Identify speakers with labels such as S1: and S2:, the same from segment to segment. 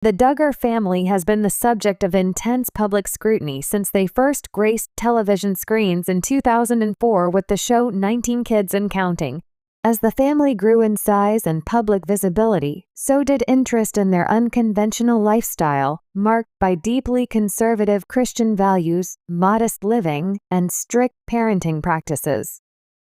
S1: The Duggar family has been the subject of intense public scrutiny since they first graced television screens in 2004 with the show 19 Kids and Counting. As the family grew in size and public visibility, so did interest in their unconventional lifestyle, marked by deeply conservative Christian values, modest living, and strict parenting practices.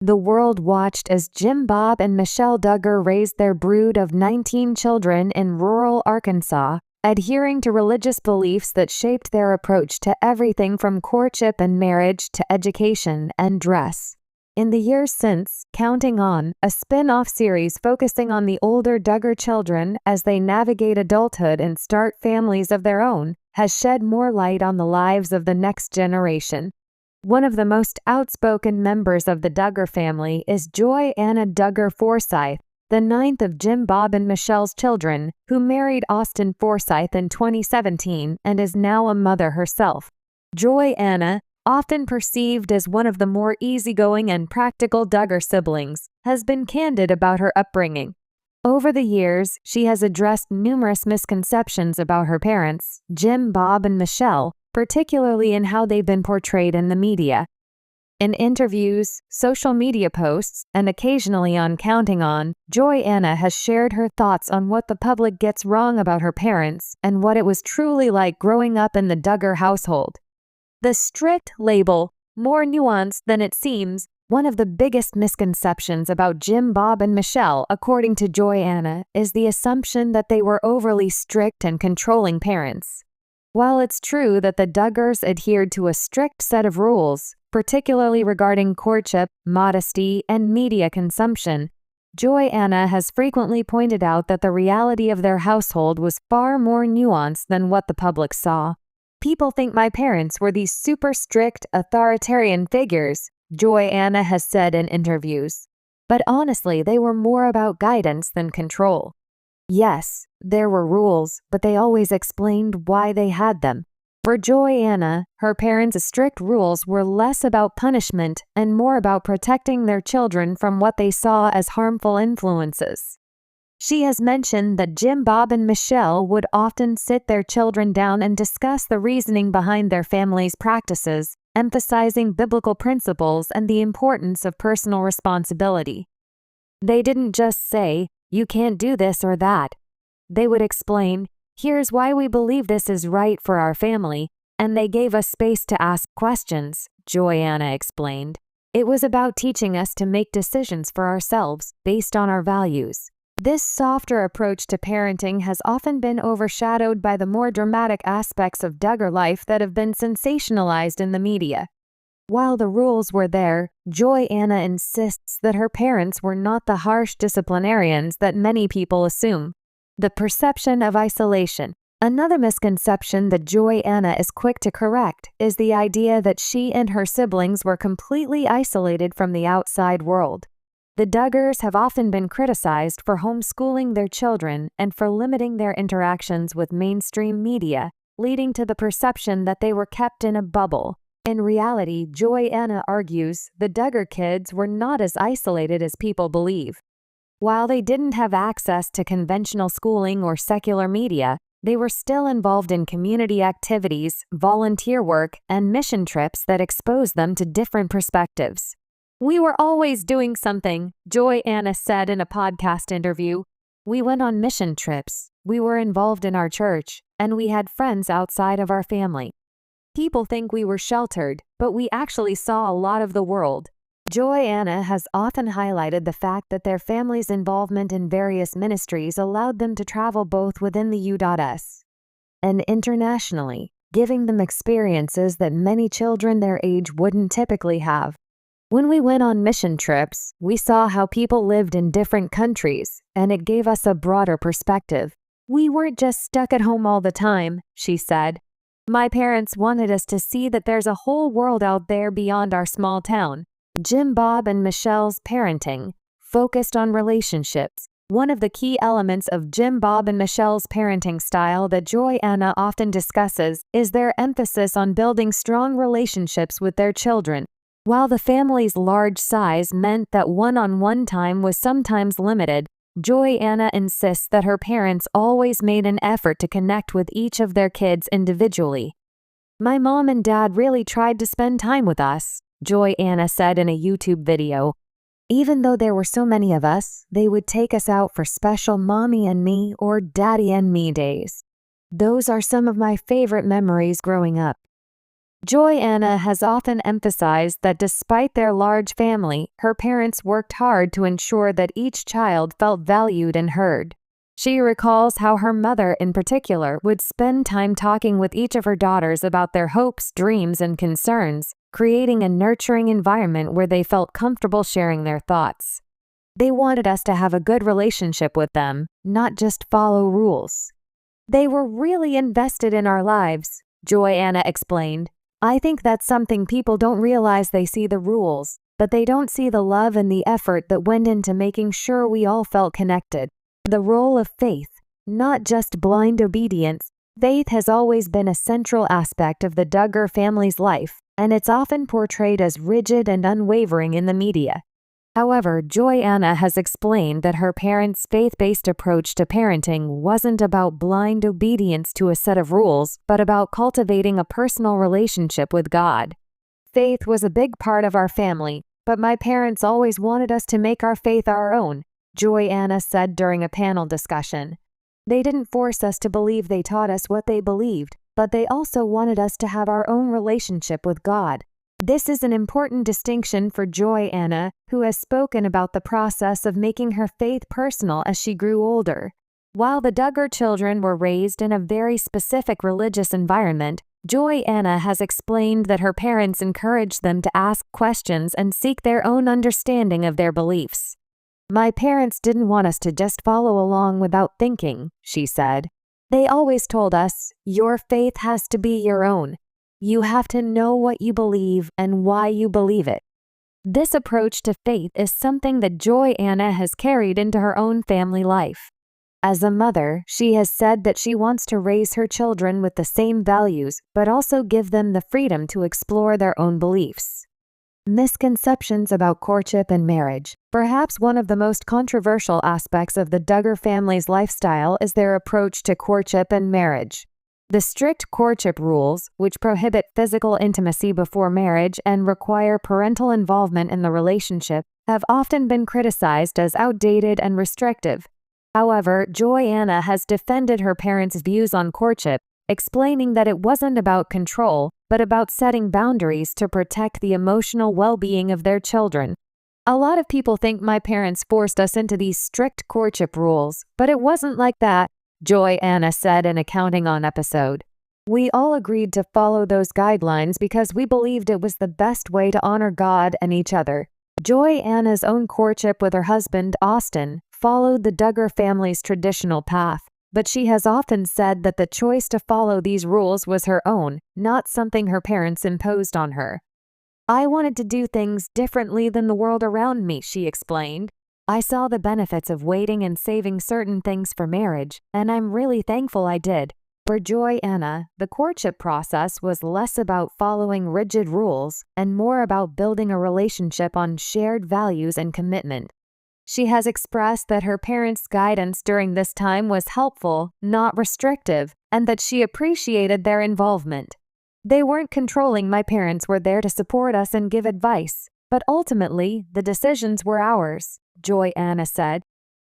S1: The world watched as Jim Bob and Michelle Duggar raised their brood of 19 children in rural Arkansas, adhering to religious beliefs that shaped their approach to everything from courtship and marriage to education and dress. In the years since, Counting On, a spin-off series focusing on the older Duggar children as they navigate adulthood and start families of their own, has shed more light on the lives of the next generation. One of the most outspoken members of the Duggar family is Joy Anna Duggar Forsyth, the ninth of Jim Bob and Michelle's children, who married Austin Forsyth in 2017 and is now a mother herself. Joy Anna, often perceived as one of the more easygoing and practical Duggar siblings, has been candid about her upbringing. Over the years, she has addressed numerous misconceptions about her parents, Jim Bob and Michelle, particularly in how they've been portrayed in the media. In interviews, social media posts, and occasionally on Counting On, Joy Anna has shared her thoughts on what the public gets wrong about her parents and what it was truly like growing up in the Duggar household. The strict label, more nuanced than it seems, one of the biggest misconceptions about Jim Bob and Michelle, according to Joy Anna, is the assumption that they were overly strict and controlling parents. While it's true that the Duggars adhered to a strict set of rules, particularly regarding courtship, modesty, and media consumption, Joy Anna has frequently pointed out that the reality of their household was far more nuanced than what the public saw. "People think my parents were these super strict, authoritarian figures," Joy Anna has said in interviews. But honestly, they were more about guidance than control. Yes, there were rules, but they always explained why they had them. For Joy Anna, her parents' strict rules were less about punishment and more about protecting their children from what they saw as harmful influences. She has mentioned that Jim Bob and Michelle would often sit their children down and discuss the reasoning behind their family's practices, emphasizing biblical principles and the importance of personal responsibility. They didn't just say, "You can't do this or that." They would explain, "Here's why we believe this is right for our family," and they gave us space to ask questions, Joy Anna explained. "It was about teaching us to make decisions for ourselves based on our values." This softer approach to parenting has often been overshadowed by the more dramatic aspects of Duggar life that have been sensationalized in the media. While the rules were there, Joy Anna insists that her parents were not the harsh disciplinarians that many people assume. The perception of isolation. Another misconception that Joy Anna is quick to correct is the idea that she and her siblings were completely isolated from the outside world. The Duggars have often been criticized for homeschooling their children and for limiting their interactions with mainstream media, leading to the perception that they were kept in a bubble. In reality, Joy Anna argues the Duggar kids were not as isolated as people believe. While they didn't have access to conventional schooling or secular media, they were still involved in community activities, volunteer work, and mission trips that exposed them to different perspectives. "We were always doing something," Joy Anna said in a podcast interview. "We went on mission trips, we were involved in our church, and we had friends outside of our family. People think we were sheltered, but we actually saw a lot of the world." Joy Anna has often highlighted the fact that their family's involvement in various ministries allowed them to travel both within the U.S. and internationally, giving them experiences that many children their age wouldn't typically have. "When we went on mission trips, we saw how people lived in different countries, and it gave us a broader perspective. We weren't just stuck at home all the time," she said. "My parents wanted us to see that there's a whole world out there beyond our small town." Jim Bob and Michelle's parenting focused on relationships. One of the key elements of Jim Bob and Michelle's parenting style that Joy Anna often discusses is their emphasis on building strong relationships with their children. While the family's large size meant that one-on-one time was sometimes limited, Joy-Anna insists that her parents always made an effort to connect with each of their kids individually. "My mom and dad really tried to spend time with us," Joy-Anna said in a YouTube video. "Even though there were so many of us, they would take us out for special mommy and me or daddy and me days. Those are some of my favorite memories growing up." Joy-Anna has often emphasized that despite their large family, her parents worked hard to ensure that each child felt valued and heard. She recalls how her mother, in particular, would spend time talking with each of her daughters about their hopes, dreams, and concerns, creating a nurturing environment where they felt comfortable sharing their thoughts. "They wanted us to have a good relationship with them, not just follow rules. They were really invested in our lives," Joy-Anna explained. "I think that's something people don't realize. They see the rules, but they don't see the love and the effort that went into making sure we all felt connected." The role of faith, not just blind obedience. Faith has always been a central aspect of the Duggar family's life, and it's often portrayed as rigid and unwavering in the media. However, Joy-Anna has explained that her parents' faith-based approach to parenting wasn't about blind obedience to a set of rules, but about cultivating a personal relationship with God. "Faith was a big part of our family, but my parents always wanted us to make our faith our own," Joy-Anna said during a panel discussion. "They didn't force us to believe. They taught us what they believed, but they also wanted us to have our own relationship with God." This is an important distinction for Joy-Anna, who has spoken about the process of making her faith personal as she grew older. While the Duggar children were raised in a very specific religious environment, Joy-Anna has explained that her parents encouraged them to ask questions and seek their own understanding of their beliefs. "My parents didn't want us to just follow along without thinking," she said. "They always told us, your faith has to be your own. You have to know what you believe and why you believe it." This approach to faith is something that Joy-Anna has carried into her own family life. As a mother, she has said that she wants to raise her children with the same values, but also give them the freedom to explore their own beliefs. Misconceptions about courtship and marriage. Perhaps one of the most controversial aspects of the Duggar family's lifestyle is their approach to courtship and marriage. The strict courtship rules, which prohibit physical intimacy before marriage and require parental involvement in the relationship, have often been criticized as outdated and restrictive. However, Joy-Anna has defended her parents' views on courtship, explaining that it wasn't about control, but about setting boundaries to protect the emotional well-being of their children. "A lot of people think my parents forced us into these strict courtship rules, but it wasn't like that," Joy-Anna said in a Counting On episode. "We all agreed to follow those guidelines because we believed it was the best way to honor God and each other." Joy-Anna's own courtship with her husband, Austin, followed the Duggar family's traditional path, but she has often said that the choice to follow these rules was her own, not something her parents imposed on her. "I wanted to do things differently than the world around me," she explained. "I saw the benefits of waiting and saving certain things for marriage, and I'm really thankful I did." For Joy-Anna, the courtship process was less about following rigid rules and more about building a relationship on shared values and commitment. She has expressed that her parents' guidance during this time was helpful, not restrictive, and that she appreciated their involvement. "They weren't controlling. My parents were there to support us and give advice, but ultimately, the decisions were ours," Joy-Anna said.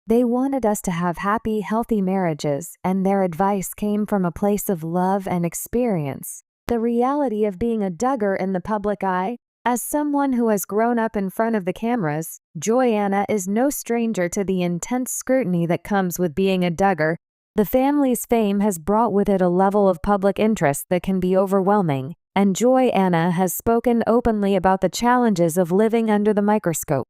S1: "They wanted us to have happy, healthy marriages, and their advice came from a place of love and experience." The reality of being a Duggar in the public eye. As someone who has grown up in front of the cameras, Joy-Anna is no stranger to the intense scrutiny that comes with being a Duggar. The family's fame has brought with it a level of public interest that can be overwhelming, and Joy-Anna has spoken openly about the challenges of living under the microscope.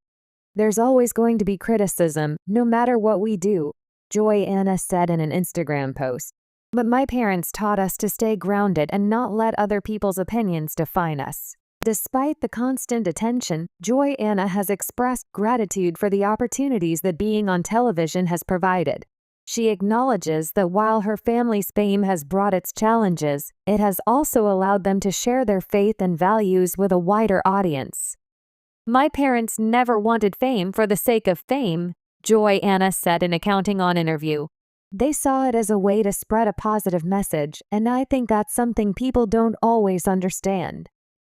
S1: "There's always going to be criticism, no matter what we do," Joy-Anna said in an Instagram post. "But my parents taught us to stay grounded and not let other people's opinions define us." Despite the constant attention, Joy-Anna has expressed gratitude for the opportunities that being on television has provided. She acknowledges that while her family's fame has brought its challenges, it has also allowed them to share their faith and values with a wider audience. "My parents never wanted fame for the sake of fame," Joy Anna said in a Counting On interview. They saw it as a way to spread a positive message, and I think that's something people don't always understand.